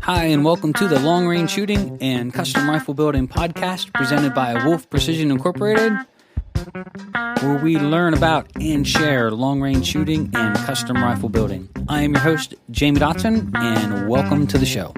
Hi, and welcome to the Long Range Shooting and Custom Rifle Building podcast presented by Wolf Precision Incorporated, where we learn about and share long range shooting and custom rifle building. I am your host, Jamie Dotson, and welcome to the show.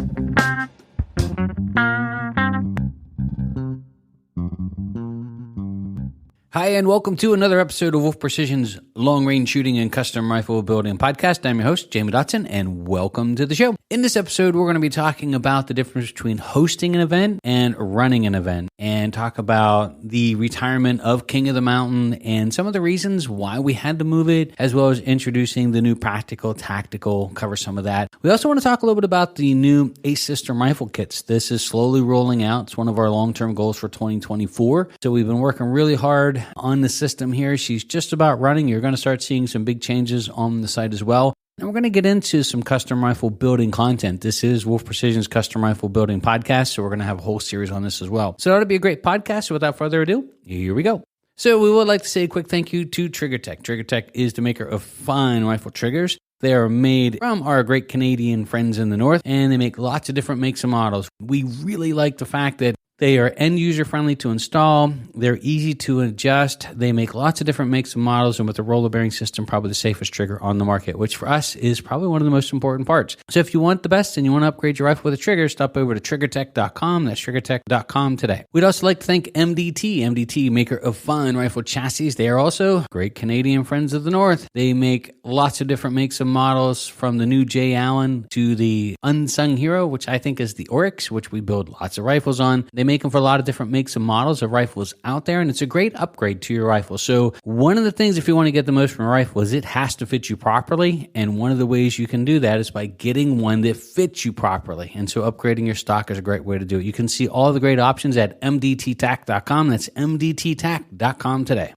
Hi, and welcome to another episode of Wolf Precision's Long Range Shooting and Custom Rifle Building podcast. I'm your host, Jamie Dotson, and welcome to the show. In this episode, we're going to be talking about the difference between hosting an event and running an event, and talk about the retirement of King of the Mountain and some of the reasons why we had to move it, as well as introducing the new practical, tactical, cover some of that. We also want to talk a little bit about the new Ace System rifle kits. This is slowly rolling out. It's one of our long-term goals for 2024. So we've been working really hard on the system here. She's just about running. You're going to start seeing some big changes on the site as well. And we're going to get into some custom rifle building content. This is Wolf Precision's Custom Rifle Building podcast, so we're going to have a whole series on this as well. So that'll be a great podcast. So without further ado, here we go. So we would like to say a quick thank you to TriggerTech. TriggerTech is the maker of fine rifle triggers. They are made from our great Canadian friends in the north, and they make lots of different makes and models. We really like the fact that they are end-user friendly to install. They're easy to adjust. They make lots of different makes and models, and with the roller bearing system, probably the safest trigger on the market, which for us is probably one of the most important parts. So if you want the best and you want to upgrade your rifle with a trigger, stop over to triggertech.com. That's triggertech.com today. We'd also like to thank MDT, maker of fine rifle chassis. They are also great Canadian friends of the north. They make lots of different makes and models, from the new J. Allen to the unsung hero, which I think is the Oryx, which we build lots of rifles on. They make them for a lot of different makes and models of rifles out there, and it's a great upgrade to your rifle. So one of the things, if you want to get the most from a rifle, is it has to fit you properly, and one of the ways you can do that is by getting one that fits you properly. And so upgrading your stock is a great way to do it. You can see all the great options at mdttac.com. That's mdttac.com today.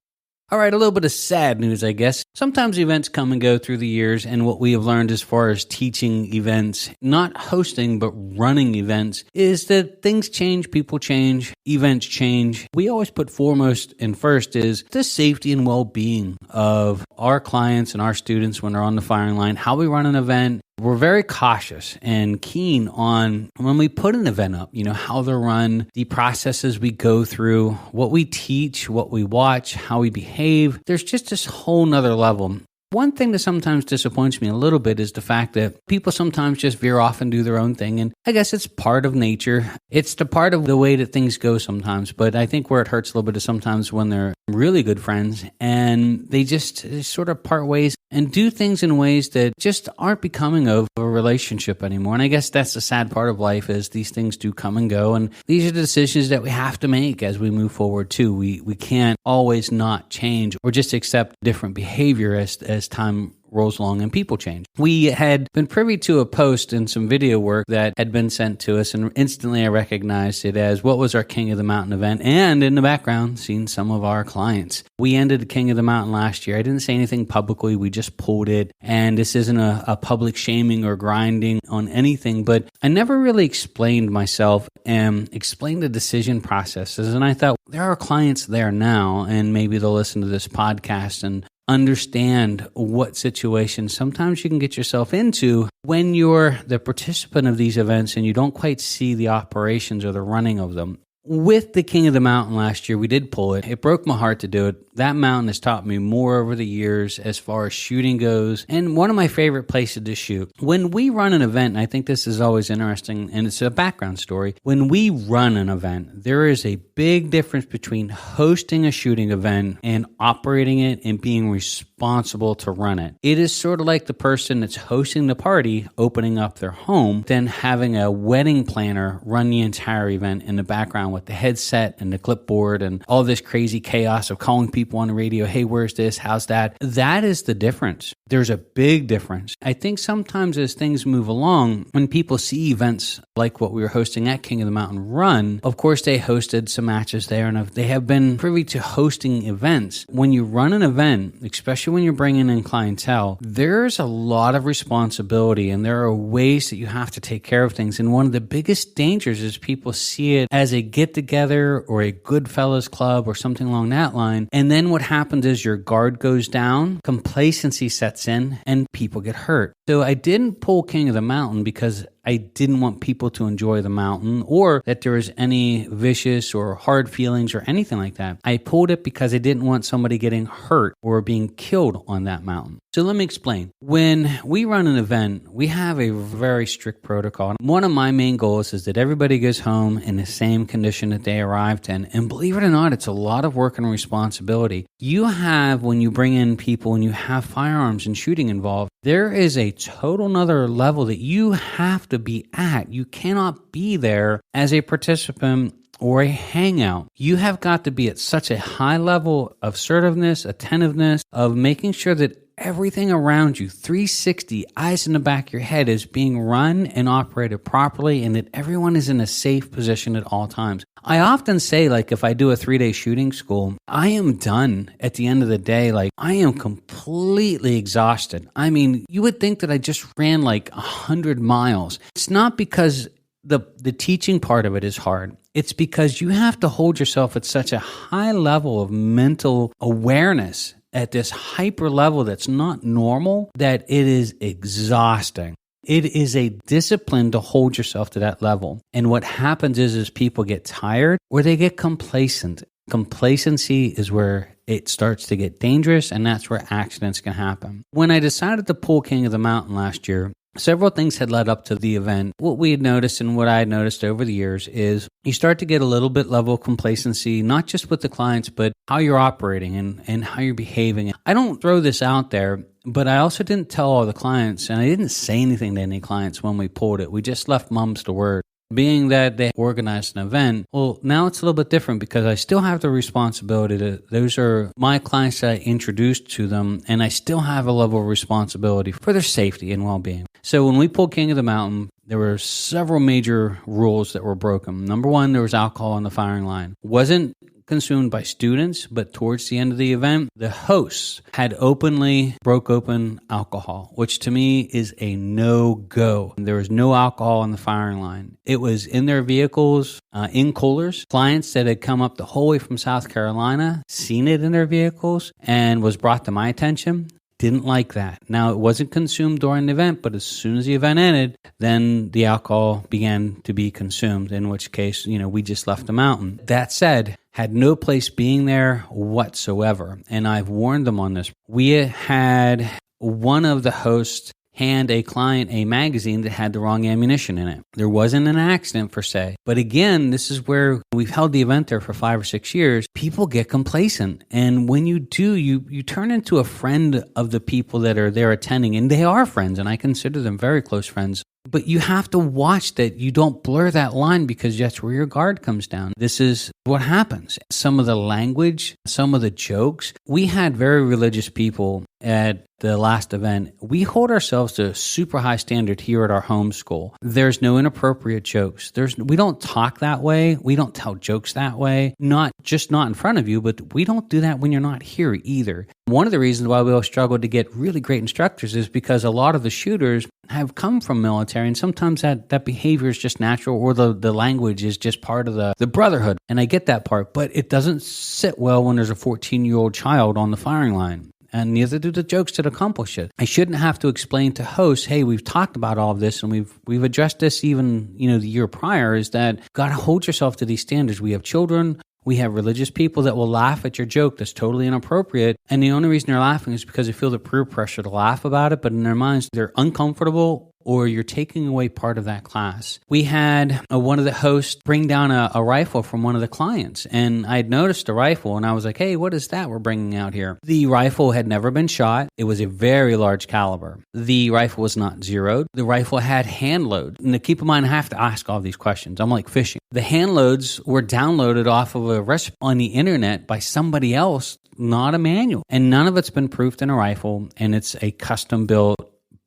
All right, a little bit of sad news, I guess. Sometimes events come and go through the years, and what we have learned as far as teaching events, not hosting, but running events, is that things change, people change, events change. We always put foremost and first is the safety and well-being of our clients and our students when they're on the firing line, how we run an event. We're very cautious and keen on when we put an event up, how they're run, the processes we go through, what we teach, what we watch, how we behave. There's just this whole nother level. One thing that sometimes disappoints me a little bit is the fact that people sometimes just veer off and do their own thing. And I guess it's part of nature. It's the part of the way that things go sometimes. But I think where it hurts a little bit is sometimes when they're really good friends and they sort of part ways and do things in ways that just aren't becoming of a relationship anymore. And I guess that's the sad part of life, is these things do come and go. And these are the decisions that we have to make as we move forward too. We can't always not change or just accept different behavior as time rolls along and people change. We had been privy to a post and some video work that had been sent to us, and instantly I recognized it as what was our King of the Mountain event, and in the background seen some of our clients. We ended the King of the Mountain last year. I didn't say anything publicly, we just pulled it, and this isn't a public shaming or grinding on anything, but I never really explained myself and explained the decision processes, and I thought there are clients there now, and maybe they'll listen to this podcast and understand what situations sometimes you can get yourself into when you're the participant of these events and you don't quite see the operations or the running of them. With the King of the Mountain last year, we did pull it. It broke my heart to do it. That mountain has taught me more over the years as far as shooting goes, and one of my favorite places to shoot. When we run an event, and I think this is always interesting, and it's a background story, when we run an event, there is a big difference between hosting a shooting event and operating it and being responsible to run it. It is sort of like the person that's hosting the party opening up their home, then having a wedding planner run the entire event in the background with the headset and the clipboard and all this crazy chaos of calling people on the radio, hey, where's this? How's that? That is the difference. There's a big difference. I think sometimes as things move along, when people see events like what we were hosting at King of the Mountain Run, of course they hosted some matches there, and they have been privy to hosting events. When you run an event, especially when you're bringing in clientele, there's a lot of responsibility, and there are ways that you have to take care of things. And one of the biggest dangers is people see it as a get-together or a Goodfellas club or something along that line, and And then what happens is your guard goes down, complacency sets in, and people get hurt. So I didn't pull King of the Mountain because I didn't want people to enjoy the mountain or that there was any vicious or hard feelings or anything like that. I pulled it because I didn't want somebody getting hurt or being killed on that mountain. So let me explain. When we run an event, we have a very strict protocol. One of my main goals is that everybody goes home in the same condition that they arrived in. And believe it or not, it's a lot of work and responsibility. You have, when you bring in people and you have firearms and shooting involved, there is a total another level that you have to be at. You cannot be there as a participant or a hangout. You have got to be at such a high level of assertiveness, attentiveness, of making sure that everything around you, 360, eyes in the back of your head, is being run and operated properly and that everyone is in a safe position at all times. I often say, like, if I do a 3-day shooting school, I am done at the end of the day. Like, I am completely exhausted. I mean, you would think that I just ran like 100 miles. It's not because the teaching part of it is hard. It's because you have to hold yourself at such a high level of mental awareness at this hyper level that's not normal, that it is exhausting. It is a discipline to hold yourself to that level. And what happens is people get tired or they get complacent. Complacency is where it starts to get dangerous, and that's where accidents can happen. When I decided to pull King of the Mountain last year, several things had led up to the event. What we had noticed and what I had noticed over the years is you start to get a little bit level of complacency, not just with the clients, but how you're operating and how you're behaving. I don't throw this out there, but I also didn't tell all the clients, and I didn't say anything to any clients when we pulled it. We just left mums to word. Being that they organized an event, well, now it's a little bit different because I still have the responsibility to, those are my clients that I introduced to them, and I still have a level of responsibility for their safety and well-being. So when we pulled King of the Mountain, there were several major rules that were broken. Number one, there was alcohol on the firing line. Wasn't consumed by students, but towards the end of the event, the hosts had openly broke open alcohol, which to me is a no-go. There was no alcohol on the firing line. It was in their vehicles, in coolers. Clients that had come up the whole way from South Carolina, seen it in their vehicles, and was brought to my attention. Didn't like that. Now, it wasn't consumed during the event, but as soon as the event ended, then the alcohol began to be consumed, in which case, we just left the mountain. That said, had no place being there whatsoever. And I've warned them on this. We had one of the hosts hand a client a magazine that had the wrong ammunition in it. There wasn't an accident per se. But again, this is where we've held the event there for 5 or 6 years. People get complacent. And when you do, you turn into a friend of the people that are there attending. And they are friends, and I consider them very close friends. But you have to watch that you don't blur that line because that's where your guard comes down. This is what happens. Some of the language, some of the jokes. We had very religious people at the last event. We hold ourselves to a super high standard here at our home school. There's no inappropriate jokes. We don't talk that way. We don't tell jokes that way. Not in front of you, but we don't do that when you're not here either. One of the reasons why we all struggle to get really great instructors is because a lot of the shooters have come from military, and sometimes that behavior is just natural, or the language is just part of the brotherhood. And I get that part, but it doesn't sit well when there's a 14-year-old child on the firing line. And neither do the jokes that accomplish it. I shouldn't have to explain to hosts, hey, we've talked about all of this and we've addressed this even, the year prior, is that got to hold yourself to these standards. We have children, we have religious people that will laugh at your joke that's totally inappropriate. And the only reason they're laughing is because they feel the peer pressure to laugh about it, but in their minds, they're uncomfortable, or you're taking away part of that class. We had one of the hosts bring down a rifle from one of the clients, and I had noticed the rifle, and I was like, hey, what is that we're bringing out here? The rifle had never been shot. It was a very large caliber. The rifle was not zeroed. The rifle had hand loads. And to keep in mind, I have to ask all these questions. I'm like fishing. The hand loads were downloaded off of a recipe on the internet by somebody else, not a manual. And none of it's been proofed in a rifle, and it's a custom-built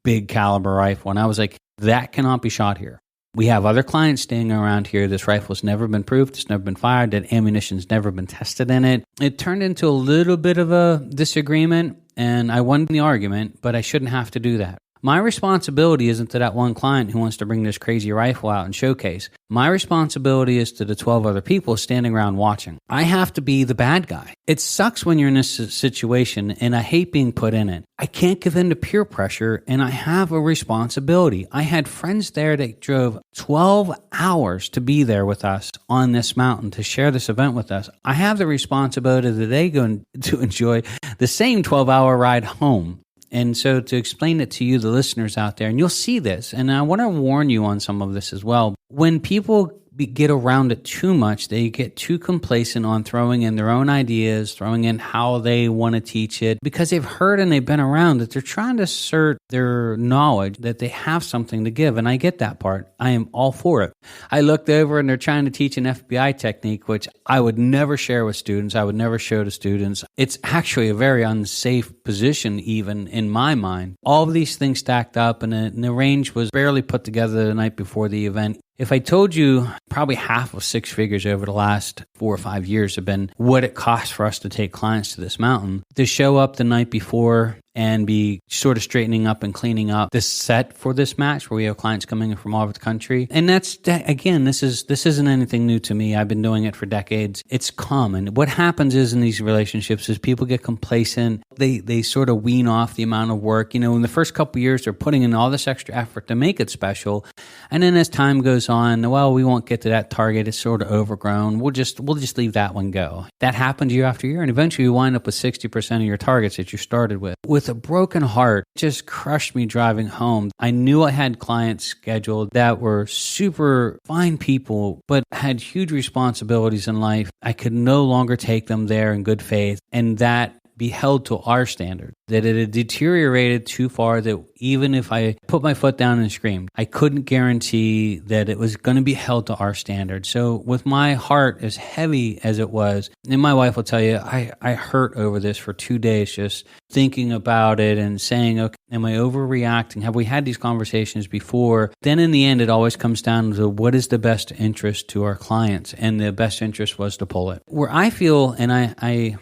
big caliber rifle. And I was like, that cannot be shot here. We have other clients staying around here. This rifle's never been proofed. It's never been fired. That ammunition's never been tested in it. It turned into a little bit of a disagreement, and I won the argument, but I shouldn't have to do that. My responsibility isn't to that one client who wants to bring this crazy rifle out and showcase. My responsibility is to the 12 other people standing around watching. I have to be the bad guy. It sucks when you're in this situation, and I hate being put in it. I can't give in to peer pressure, and I have a responsibility. I had friends there that drove 12 hours to be there with us on this mountain to share this event with us. I have the responsibility that they go to enjoy the same 12-hour ride home. And so to explain it to you, the listeners out there, and you'll see this, and I want to warn you on some of this as well. When people get around it too much, they get too complacent on throwing in their own ideas, throwing in how they want to teach it, because they've heard and they've been around it. They're trying to assert their knowledge, that they have something to give, and I get that part. I am all for it. I looked over and they're trying to teach an FBI technique, which I would never share with students. I would never show to students. It's actually a very unsafe position, even in my mind. All of these things stacked up, and the range was barely put together the night before the event. If I told you probably half of six figures over the last 4 or 5 years have been what it costs for us to take clients to this mountain, to show up the night before and be sort of straightening up and cleaning up this set for this match where we have clients coming in from all over the country. And that's, again, this isn't anything new to me. I've been doing it for decades. It's common. What happens is in these relationships is people get complacent. They sort of wean off the amount of work. In the first couple of years, they're putting in all this extra effort to make it special. And then as time goes on, well, we won't get to that target. It's sort of overgrown. We'll just leave that one go. That happens year after year. And eventually you wind up with 60% of your targets that you started with. With a broken heart, it just crushed me driving home. I knew I had clients scheduled that were super fine people, but had huge responsibilities in life. I could no longer take them there in good faith, and that be held to our standard, that it had deteriorated too far that even if I put my foot down and screamed, I couldn't guarantee that it was going to be held to our standard. So with my heart as heavy as it was, and my wife will tell you, I hurt over this for 2 days just thinking about it and saying, okay, am I overreacting? Have we had these conversations before? Then in the end, it always comes down to what is the best interest to our clients, and the best interest was to pull it. Where I feel, and I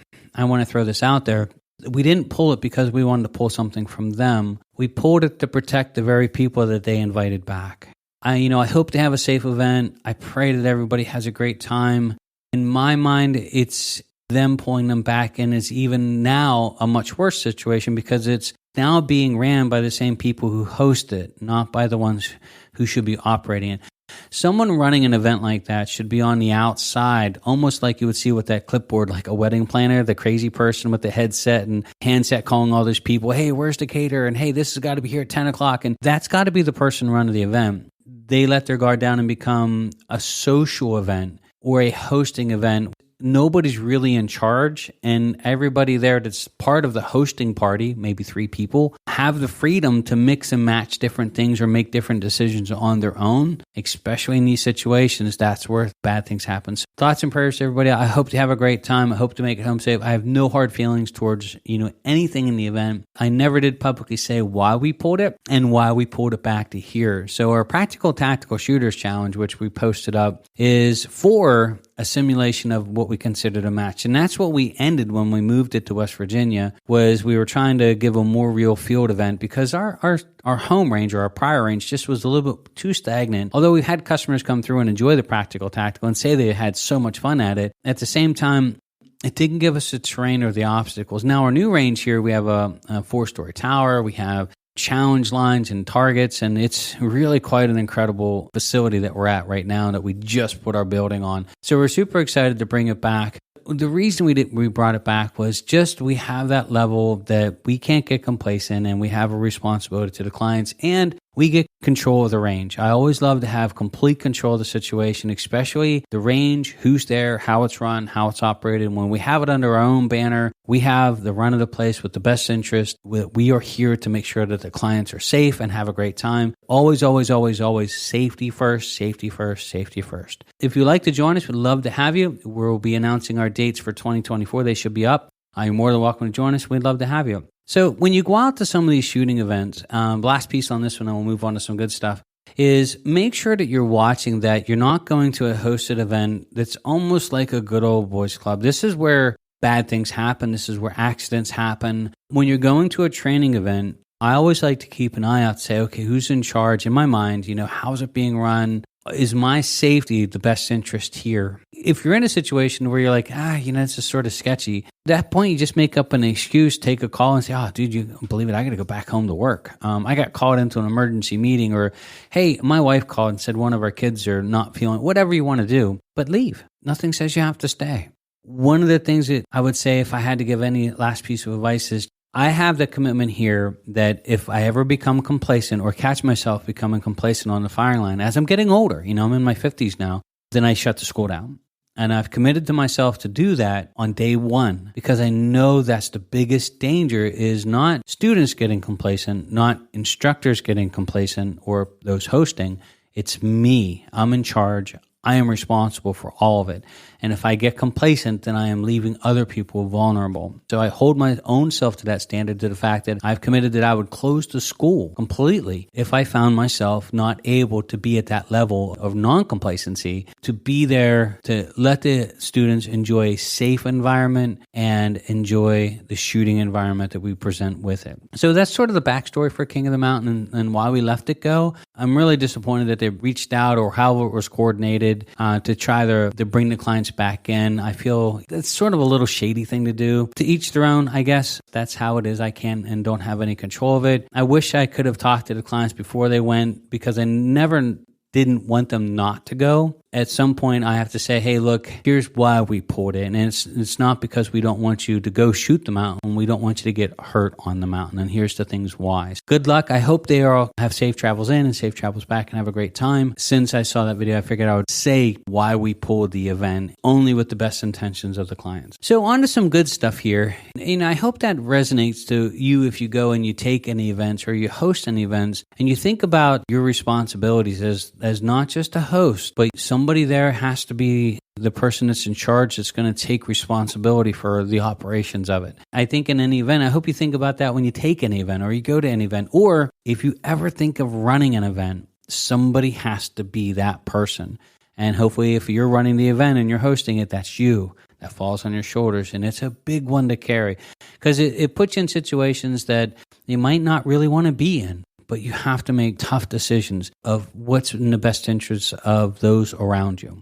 want to throw this out there, we didn't pull it because we wanted to pull something from them. We pulled it to protect the very people that they invited back. I hope to have a safe event. I pray that everybody has a great time. In my mind, it's them pulling them back, and it's even now a much worse situation because it's now being ran by the same people who host it, not by the ones who should be operating it. Someone running an event like that should be on the outside, almost like you would see with that clipboard, like a wedding planner, the crazy person with the headset and handset calling all those people, hey, where's the caterer? And hey, this has got to be here at 10 o'clock. And that's got to be the person running the event. They let their guard down and become a social event or a hosting event. Nobody's really in charge, and everybody there that's part of the hosting party, maybe 3 people, have the freedom to mix and match different things or make different decisions on their own. Especially in these situations, that's where bad things happen. So thoughts and prayers to everybody. I hope to have a great time. I hope to make it home safe. I have no hard feelings towards anything in the event. I never did publicly say why we pulled it and why we pulled it back to here. So our Practical Tactical Shooters Challenge, which we posted up, is for a simulation of what we considered a match. And that's what we ended when we moved it to West Virginia, was we were trying to give a more real field event because our home range or our prior range just was a little bit too stagnant. Although we've had customers come through and enjoy the Practical Tactical and say they had so much fun at it, at the same time, it didn't give us the terrain or the obstacles. Now our new range here, we have a 4-story tower, we have challenge lines and targets, and it's really quite an incredible facility that we're at right now that we just put our building on. So we're super excited to bring it back. The reason we brought it back was just we have that level that we can't get complacent, and we have a responsibility to the clients, and we get control of the range. I always love to have complete control of the situation, especially the range, who's there, how it's run, how it's operated. When we have it under our own banner, we have the run of the place with the best interest. We are here to make sure that the clients are safe and have a great time. Always, always, always, always safety first, safety first, safety first. If you'd like to join us, we'd love to have you. We'll be announcing our dates for 2024. They should be up. You're more than welcome to join us. We'd love to have you. So when you go out to some of these shooting events, last piece on this one, and we'll move on to some good stuff, is make sure that you're watching that you're not going to a hosted event that's almost like a good old boys club. This is where bad things happen. This is where accidents happen. When you're going to a training event, I always like to keep an eye out, say, okay, who's in charge in my mind? How's it being run? Is my safety the best interest here? If you're in a situation where you're like, this is sort of sketchy, at that point, you just make up an excuse, take a call and say, oh, dude, you don't believe it, I got to go back home to work. I got called into an emergency meeting, or, hey, my wife called and said one of our kids are not feeling, whatever you want to do, but leave. Nothing says you have to stay. One of the things that I would say, if I had to give any last piece of advice, is I have the commitment here that if I ever become complacent or catch myself becoming complacent on the firing line, as I'm getting older, I'm in my 50s now, then I shut the school down. And I've committed to myself to do that on day one, because I know that's the biggest danger, is not students getting complacent, not instructors getting complacent, or those hosting. It's me. I'm in charge. I am responsible for all of it. And if I get complacent, then I am leaving other people vulnerable. So I hold my own self to that standard, to the fact that I've committed that I would close the school completely if I found myself not able to be at that level of non-complacency, to be there to let the students enjoy a safe environment and enjoy the shooting environment that we present with it. So that's sort of the backstory for King of the Mountain and why we let it go. I'm really disappointed that they reached out, or how it was coordinated, to try to bring the clients back in. I feel it's sort of a little shady thing to do. To each their own, I guess. That's how it is. I can't and don't have any control of it. I wish I could have talked to the clients before they went, because I never didn't want them not to go. At some point, I have to say, hey, look, here's why we pulled it. And it's not because we don't want you to go shoot the mountain. We don't want you to get hurt on the mountain. And here's the things why. Good luck. I hope they all have safe travels in and safe travels back and have a great time. Since I saw that video, I figured I would say why we pulled the event, only with the best intentions of the clients. So on to some good stuff here. I hope that resonates to you if you go and you take any events or you host any events, and you think about your responsibilities as not just a host, but somebody there has to be the person that's in charge, that's going to take responsibility for the operations of it. I think in any event, I hope you think about that when you take any event or you go to an event, or if you ever think of running an event, somebody has to be that person. And hopefully if you're running the event and you're hosting it, that's you. That falls on your shoulders, and it's a big one to carry, because it puts you in situations that you might not really want to be in. But you have to make tough decisions of what's in the best interest of those around you.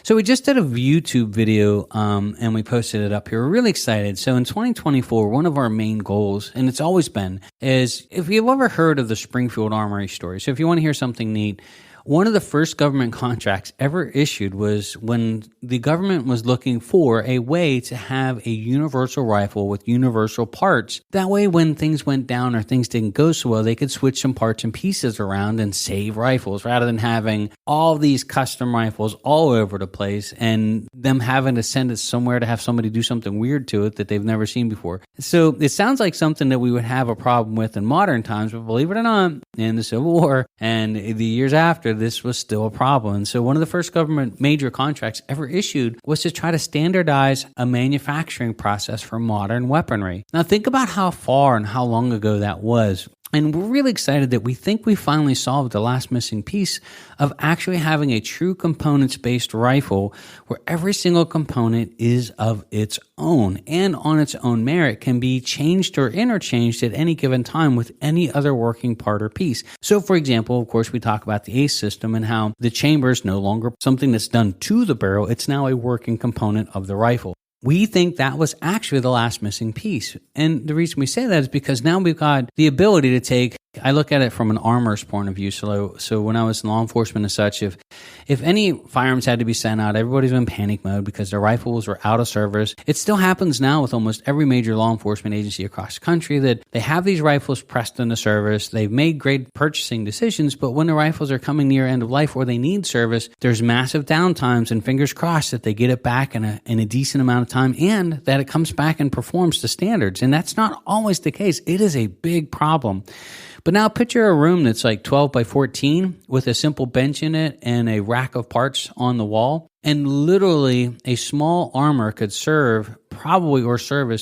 So we just did a YouTube video and we posted it up here. We're really excited. So in 2024, one of our main goals, and it's always been, is if you've ever heard of the Springfield Armory story. So if you want to hear something neat, one of the first government contracts ever issued was when the government was looking for a way to have a universal rifle with universal parts. That way, when things went down or things didn't go so well, they could switch some parts and pieces around and save rifles, rather than having all these custom rifles all over the place and them having to send it somewhere to have somebody do something weird to it that they've never seen before. So it sounds like something that we would have a problem with in modern times, but believe it or not, in the Civil War and the years after, this was still a problem. And so one of the first government major contracts ever issued was to try to standardize a manufacturing process for modern weaponry. Now think about how far and how long ago that was. And we're really excited that we think we finally solved the last missing piece of actually having a true components-based rifle where every single component is of its own and on its own merit can be changed or interchanged at any given time with any other working part or piece. So for example, of course, we talk about the ACE system and how the chamber is no longer something that's done to the barrel. It's now a working component of the rifle. We think that was actually the last missing piece. And the reason we say that is because now we've got the ability to take, I look at it from an armorer's point of view. So when I was in law enforcement and such, if any firearms had to be sent out, everybody's in panic mode because their rifles were out of service. It still happens now with almost every major law enforcement agency across the country that they have these rifles pressed into service. They've made great purchasing decisions, but when the rifles are coming near end of life or they need service, there's massive downtimes, and fingers crossed that they get it back in a decent amount of time and that it comes back and performs to standards. And that's not always the case. It is a big problem. But now picture a room that's like 12 by 14 with a simple bench in it and a rack of parts on the wall. And literally a small armor could service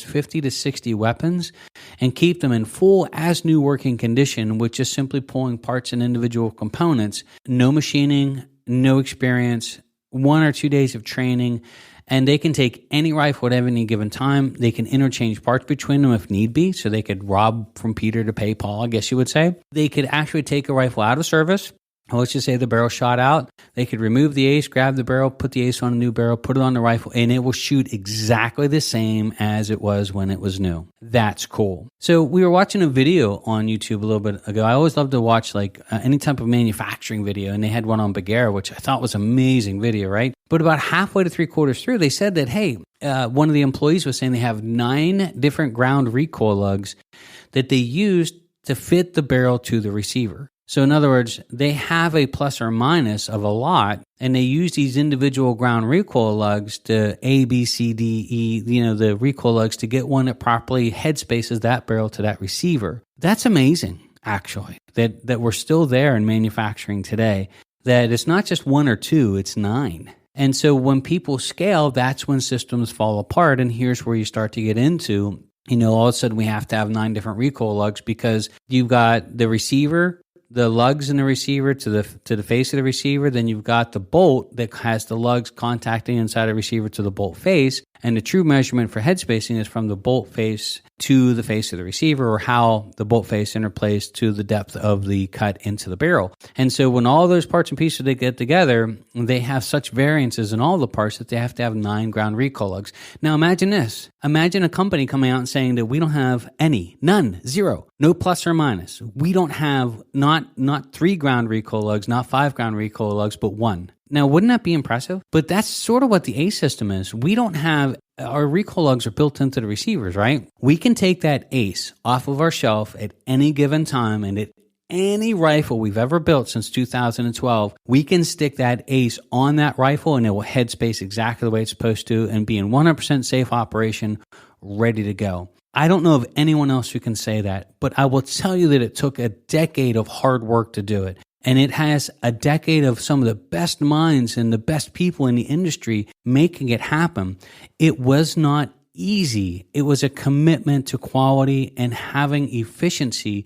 50 to 60 weapons and keep them in full as new working condition with just simply pulling parts and individual components. No machining, no experience, 1 or 2 days of training, and they can take any rifle at any given time. They can interchange parts between them if need be, so they could rob from Peter to pay Paul, I guess you would say. They could actually take a rifle out of service. Let's just say the barrel shot out. They could remove the ace, grab the barrel, put the ace on a new barrel, put it on the rifle, and it will shoot exactly the same as it was when it was new. That's cool. So we were watching a video on YouTube a little bit ago. I always love to watch any type of manufacturing video, and they had one on Bagheera, which I thought was an amazing video, right? But about halfway to 3/4 through, they said that, hey, one of the employees was saying they have 9 different ground recoil lugs that they used to fit the barrel to the receiver. So in other words, they have a plus or minus of a lot, and they use these individual ground recoil lugs to A, B, C, D, E, the recoil lugs to get one that properly headspaces that barrel to that receiver. That's amazing, actually, that we're still there in manufacturing today, that it's not just 1 or 2, it's 9. And so when people scale, that's when systems fall apart, and here's where you start to get into, all of a sudden we have to have 9 different recoil lugs because you've got the receiver, the lugs in the receiver to the face of the receiver. Then you've got the bolt that has the lugs contacting inside the receiver to the bolt face. And the true measurement for head spacing is from the bolt face to the face of the receiver, or how the bolt face interplays to the depth of the cut into the barrel. And so when all those parts and pieces they get together, they have such variances in all the parts that they have to have 9 ground recoil lugs. Now imagine this. Imagine a company coming out and saying that we don't have any, none, 0, no plus or minus. We don't have not 3 ground recoil lugs, not 5 ground recoil lugs, but 1. Now, wouldn't that be impressive? But that's sort of what the ACE system is. We don't have, our recoil lugs are built into the receivers, right? We can take that ACE off of our shelf at any given time, and at any rifle we've ever built since 2012, we can stick that ACE on that rifle and it will headspace exactly the way it's supposed to and be in 100% safe operation, ready to go. I don't know of anyone else who can say that, but I will tell you that it took a decade of hard work to do it. And it has a decade of some of the best minds and the best people in the industry making it happen. It was not easy. It was a commitment to quality and having efficiency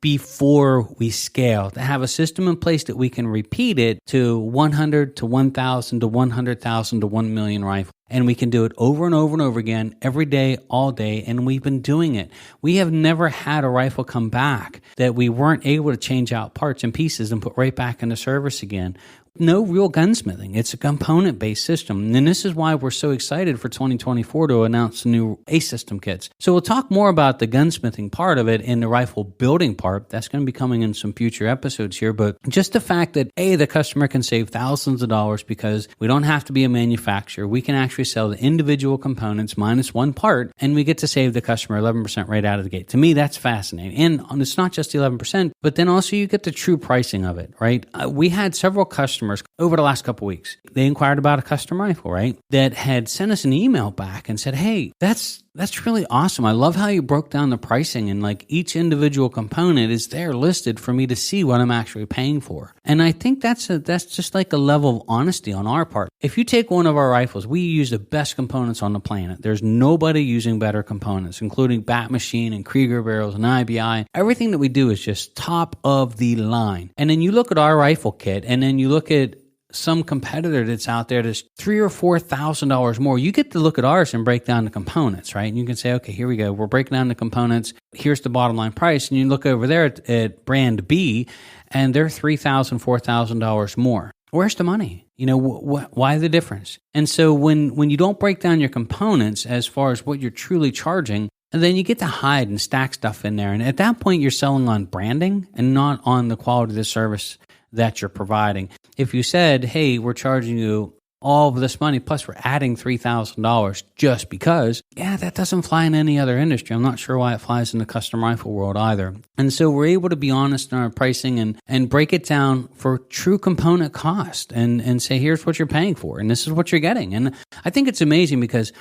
before we scale, to have a system in place that we can repeat it to 100 to 1,000 to 100,000 to 1 million rifles. And we can do it over and over and over again, every day, all day, and we've been doing it. We have never had a rifle come back that we weren't able to change out parts and pieces and put right back into service again. No real gunsmithing. It's a component-based system. And this is why we're so excited for 2024 to announce the new ACE system kits. So we'll talk more about the gunsmithing part of it and the rifle building part. That's going to be coming in some future episodes here. But just the fact that, A, the customer can save thousands of dollars because we don't have to be a manufacturer. We can actually sell the individual components minus one part, and we get to save the customer 11% right out of the gate. To me, that's fascinating. And it's not just the 11%, but then also you get the true pricing of it, right? We had several customers over the last couple of weeks. They inquired about a custom rifle, right? That had sent us an email back and said, hey, that's really awesome. I love how you broke down the pricing and like each individual component is there listed for me to see what I'm actually paying for. And I think that's just like a level of honesty on our part. If you take one of our rifles, we use the best components on the planet. There's nobody using better components, including Bat Machine and Krieger barrels and IBI. Everything that we do is just top of the line. And then you look at our rifle kit and then you look at some competitor that's out there that's $3,000 or $4,000 more. You get to look at ours and break down the components, right? And you can say, okay, here we go. We're breaking down the components. Here's the bottom line price. And you look over there at brand B and they're $3,000, $4,000 more. Where's the money? Why the difference? And so when you don't break down your components as far as what you're truly charging, and then you get to hide and stack stuff in there. And at that point, you're selling on branding and not on the quality of the service that you're providing. If you said, hey, we're charging you all of this money, plus we're adding $3,000 just because, that doesn't fly in any other industry. I'm not sure why it flies in the custom rifle world either. And so we're able to be honest in our pricing and break it down for true component cost and say, here's what you're paying for, and this is what you're getting. And I think it's amazing because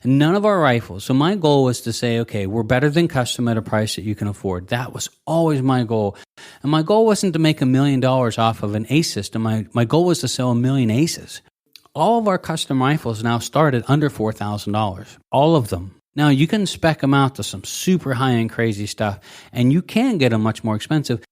none of our rifles. So my goal was to say, okay, we're better than custom at a price that you can afford. That was always my goal. And my goal wasn't to make $1 million off of an ACE system. My goal was to sell 1 million ACEs. All of our custom rifles now start at under $4,000. All of them. Now you can spec them out to some super high-end crazy stuff, and you can get them much more expensive.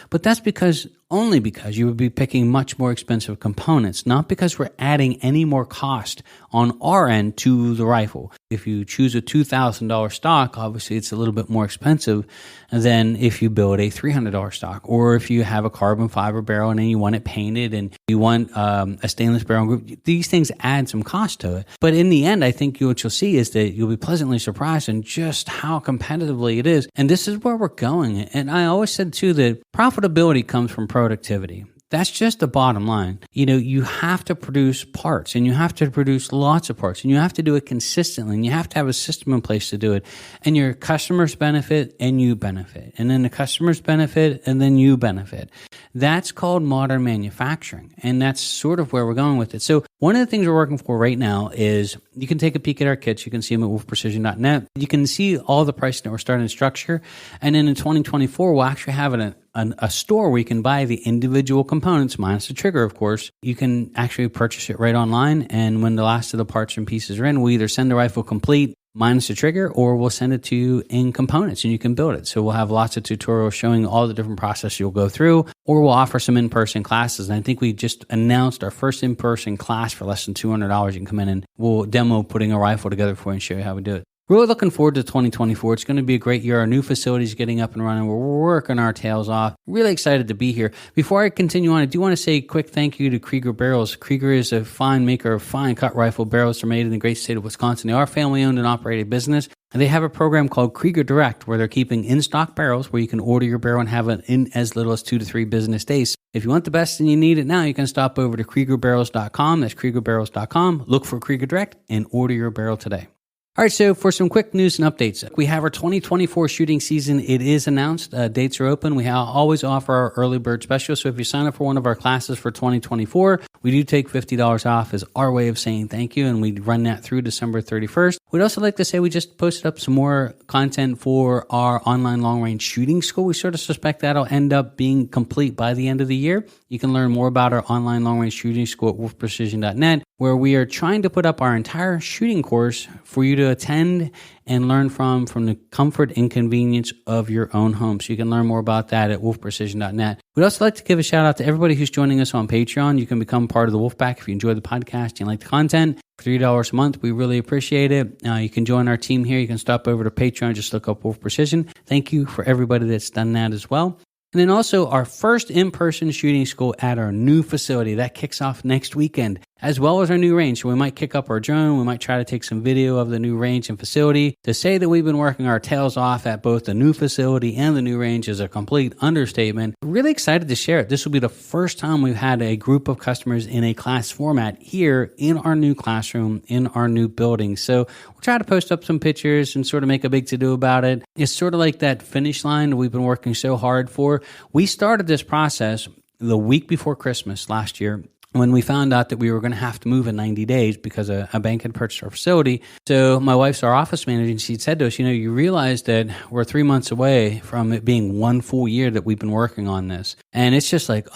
But that's because only because you would be picking much more expensive components, not because we're adding any more cost on our end to the rifle. If you choose a $2,000 stock, obviously it's a little bit more expensive than if you build a $300 stock, or if you have a carbon fiber barrel and then you want it painted and you want a stainless barrel group. These things add some cost to it. But in the end, I think what you'll see is that you'll be pleasantly surprised in just how competitively it is. And this is where we're going. And I always said too that profitability comes from productivity. That's just the bottom line. You have to produce parts, and you have to produce lots of parts, and you have to do it consistently, and you have to have a system in place to do it. And your customers benefit and you benefit. And then the customers benefit and then you benefit. That's called modern manufacturing. And that's sort of where we're going with it. So one of the things we're working for right now is you can take a peek at our kits. You can see them at wolfprecision.net. You can see all the pricing that we're starting to structure. And then in 2024, we'll actually have a store where you can buy the individual components minus the trigger, of course. You can actually purchase it right online. And when the last of the parts and pieces are in, we'll either send the rifle complete minus the trigger, or we'll send it to you in components and you can build it. So we'll have lots of tutorials showing all the different processes you'll go through, or we'll offer some in-person classes. And I think we just announced our first in-person class for less than $200. You can come in and we'll demo putting a rifle together for you and show you how we do it. Really looking forward to 2024. It's going to be a great year. Our new facility is getting up and running. We're working our tails off. Really excited to be here. Before I continue on, I do want to say a quick thank you to Krieger Barrels. Krieger is a fine maker of fine cut rifle barrels. They're made in the great state of Wisconsin. They are family owned and operated business. And they have a program called Krieger Direct, where they're keeping in-stock barrels where you can order your barrel and have it in as little as 2 to 3 business days. If you want the best and you need it now, you can stop over to KriegerBarrels.com. That's KriegerBarrels.com. Look for Krieger Direct and order your barrel today. All right, so for some quick news and updates, we have our 2024 shooting season. It is announced. Dates are open. We always offer our early bird special. So if you sign up for one of our classes for 2024, we do take $50 off as our way of saying thank you, and we run that through December 31st. We'd also like to say we just posted up some more content for our online long-range shooting school. We sort of suspect that'll end up being complete by the end of the year. You can learn more about our online long-range shooting school at wolfprecision.net, where we are trying to put up our entire shooting course for you to attend and learn from the comfort and convenience of your own home. So you can learn more about that at wolfprecision.net. We'd also like to give a shout out to everybody who's joining us on Patreon. You can become part of the Wolfpack if you enjoy the podcast and like the content. For $3 a month, we really appreciate it. You can join our team here. You can stop over to Patreon, just look up Wolf Precision. Thank you for everybody that's done that as well. And then also our first in-person shooting school at our new facility. That kicks off next weekend, as well as our new range. So we might kick up our drone. We might try to take some video of the new range and facility. To say that we've been working our tails off at both the new facility and the new range is a complete understatement. Really excited to share it. This will be the first time we've had a group of customers in a class format here in our new classroom, in our new building. So we'll try to post up some pictures and sort of make a big to-do about it. It's sort of like that finish line we've been working so hard for. We started this process the week before Christmas last year, when we found out that we were going to have to move in 90 days because a bank had purchased our facility. So my wife's our office manager, and she said to us, you realize that we're 3 months away from it being 1 full year that we've been working on this. And it's just like,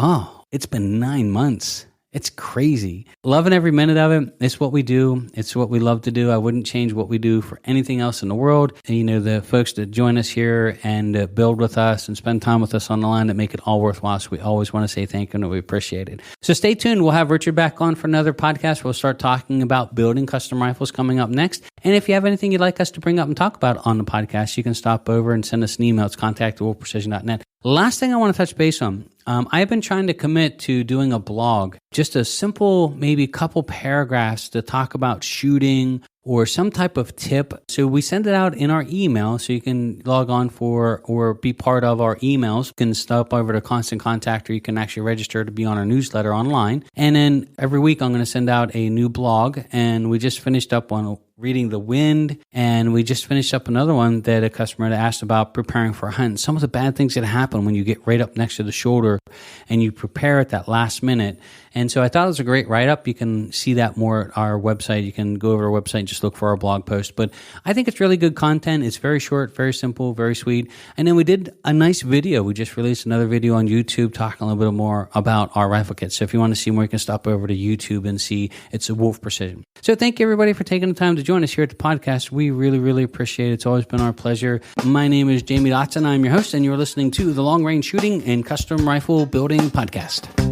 it's been 9 months. It's crazy. Loving every minute of it. It's what we do. It's what we love to do. I wouldn't change what we do for anything else in the world. And, the folks that join us here and build with us and spend time with us on the line that make it all worthwhile. So we always want to say thank you and we appreciate it. So stay tuned. We'll have Richard back on for another podcast. We'll start talking about building custom rifles coming up next. And if you have anything you'd like us to bring up and talk about on the podcast, you can stop over and send us an email. It's contact@wolfprecision.net. Last thing I want to touch base on. I've been trying to commit to doing a blog, just a simple, maybe couple paragraphs to talk about shooting or some type of tip. So we send it out in our email, so you can log on for or be part of our emails. You can stop over to Constant Contact, or you can actually register to be on our newsletter online. And then every week I'm going to send out a new blog, and we just finished up on reading the wind, and we just finished up another one that a customer had asked about preparing for a hunt. Some of the bad things that happen when you get right up next to the shoulder and you prepare at that last minute. And so I thought it was a great write-up. You can see that more at our website. You can go over to our website and just look for our blog post. But I think it's really good content. It's very short, very simple, very sweet. And then we did a nice video. We just released another video on YouTube talking a little bit more about our rifle kits. So if you want to see more, you can stop over to YouTube and see it's a Wolf Precision. So thank you, everybody, for taking the time to join us here at the podcast. We really, really appreciate it. It's always been our pleasure. My name is Jamie Dotson. I'm your host, and you're listening to the Long Range Shooting and Custom Rifle Building Podcast.